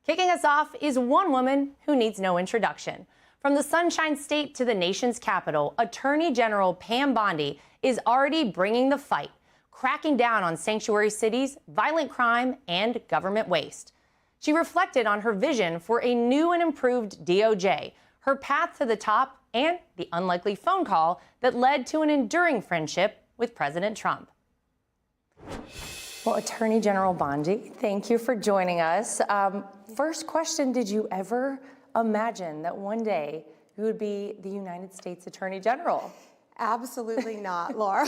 Kicking us off is one woman who needs no introduction. From the Sunshine State to the nation's capital, Attorney General Pam Bondi is already bringing the fight, cracking down on sanctuary cities, violent crime, and government waste. She reflected on her vision for a new and improved DOJ, her path to the top, and the unlikely phone call that led to an enduring friendship with President Trump. Well, Attorney General Bondi, thank you for joining us. First question, did you ever imagine that one day you would be the United States Attorney General? Absolutely not, Laura.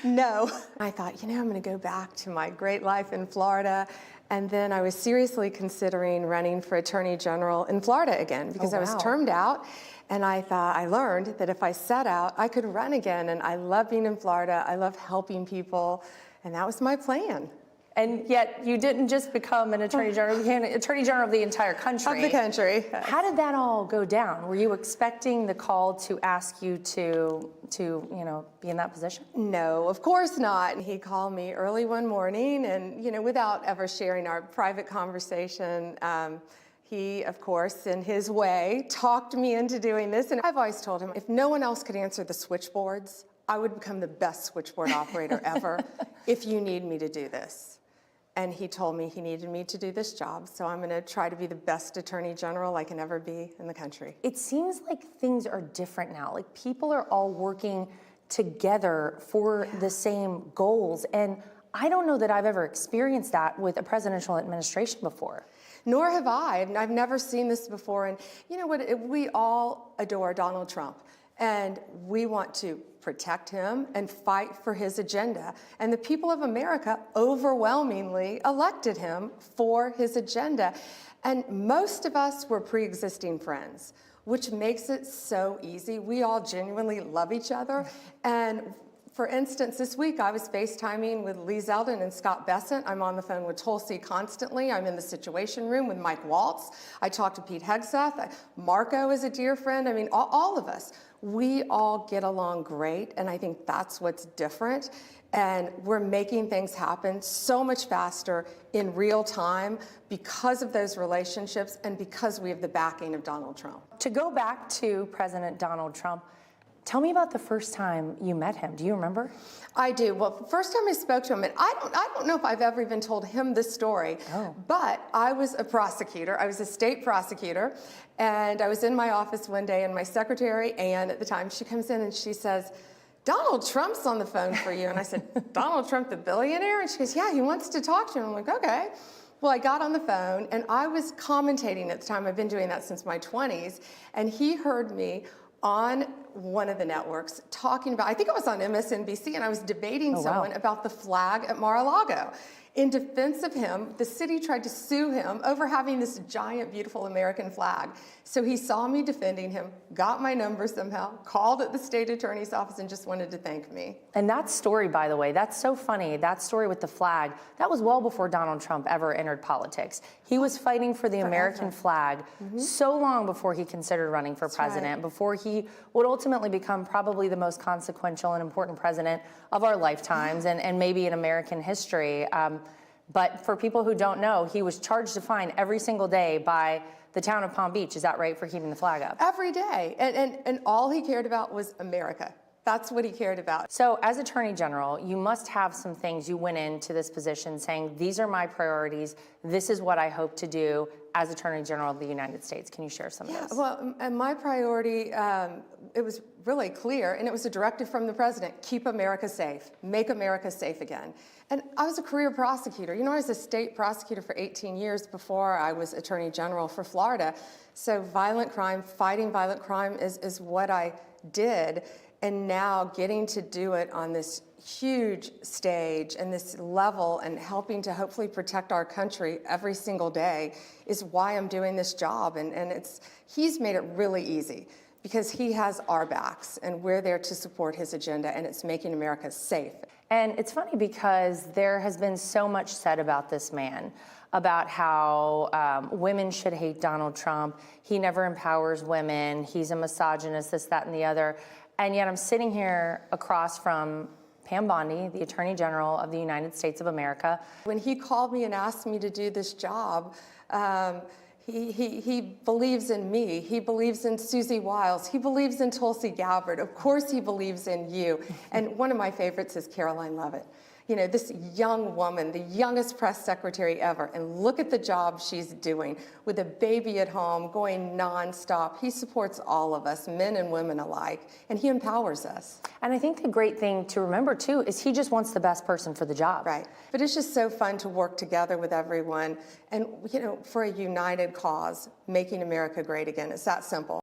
No. I thought, I'm going to go back to my great life in Florida. And then I was seriously considering running for Attorney General in Florida again because I was termed out. And I learned that if I sat out, I could run again. And I love being in Florida. I love helping people. And that was my plan. And yet you didn't just become an Attorney General, you became Attorney General of the entire country. Of the country. How did that all go down? Were you expecting the call to ask you to be in that position? No, of course not. He called me early one morning and, without ever sharing our private conversation, he, of course, in his way, talked me into doing this. And I've always told him, if no one else could answer the switchboards, I would become the best switchboard operator ever if you need me to do this. And he told me he needed me to do this job, so I'm going to try to be the best Attorney General I can ever be in the country. It seems like things are different now. Like people are all working together for the same goals. And I don't know that I've ever experienced that with a presidential administration before. Nor have I. I've never seen this before. And you know what? We all adore Donald Trump. And we want to protect him and fight for his agenda. And the people of America overwhelmingly elected him for his agenda. And most of us were pre-existing friends, which makes it so easy. We all genuinely love each other. And for instance, this week I was FaceTiming with Lee Zeldin and Scott Bessent. I'm on the phone with Tulsi constantly. I'm in the Situation Room with Mike Waltz. I talk to Pete Hegseth. Marco is a dear friend. I mean, all of us. We all get along great, and I think that's what's different. And we're making things happen so much faster in real time because of those relationships and because we have the backing of Donald Trump. To go back to President Donald Trump, tell me about the first time you met him. Do you remember? I do. Well, the first time I spoke to him, and I don't know if I've ever even told him this story, but I was a prosecutor. I was a state prosecutor, and I was in my office one day, and my secretary, Ann, at the time, she comes in and she says, Donald Trump's on the phone for you. And I said, Donald Trump, the billionaire? And she goes, yeah, he wants to talk to you. I'm like, okay. Well, I got on the phone, and I was commentating at the time. I've been doing that since my 20s, and he heard me on one of the networks talking about, I think it was on MSNBC, and I was debating someone about the flag at Mar-a-Lago. In defense of him, the city tried to sue him over having this giant, beautiful American flag. So he saw me defending him, got my number somehow, called at the state attorney's office, and just wanted to thank me. And that story, by the way, that's so funny. That story with the flag, that was well before Donald Trump ever entered politics. He was fighting for the American flag so long before he considered running for president, before he would ultimately become probably the most consequential and important president of our lifetimes and maybe in American history. But for people who don't know, he was charged a fine every single day by the town of Palm Beach. Is that right, for keeping the flag up? Every day. And all he cared about was America. That's what he cared about. So as Attorney General, you must have some things you went into this position saying, these are my priorities. This is what I hope to do as Attorney General of the United States. Can you share some of this? Well, and my priority, it was really clear, and it was a directive from the president: keep America safe, make America safe again. And I was a career prosecutor. I was a state prosecutor for 18 years before I was Attorney General for Florida. So violent crime, fighting violent crime is what I did. And now getting to do it on this huge stage and this level and helping to hopefully protect our country every single day is why I'm doing this job. And he's made it really easy because he has our backs and we're there to support his agenda, and it's making America safe. And it's funny because there has been so much said about this man, about how women should hate Donald Trump. He never empowers women. He's a misogynist, this, that, and the other. And yet I'm sitting here across from Pam Bondi, the Attorney General of the United States of America. When he called me and asked me to do this job, He believes in me. He believes in Susie Wiles. He believes in Tulsi Gabbard. Of course he believes in you. And one of my favorites is Caroline Leavitt. You know, this young woman, the youngest press secretary ever, and look at the job she's doing with a baby at home, going nonstop. He supports all of us, men and women alike, and he empowers us. And I think the great thing to remember, too, is he just wants the best person for the job. Right. But it's just so fun to work together with everyone and, you know, for a united cause, making America great again. It's that simple.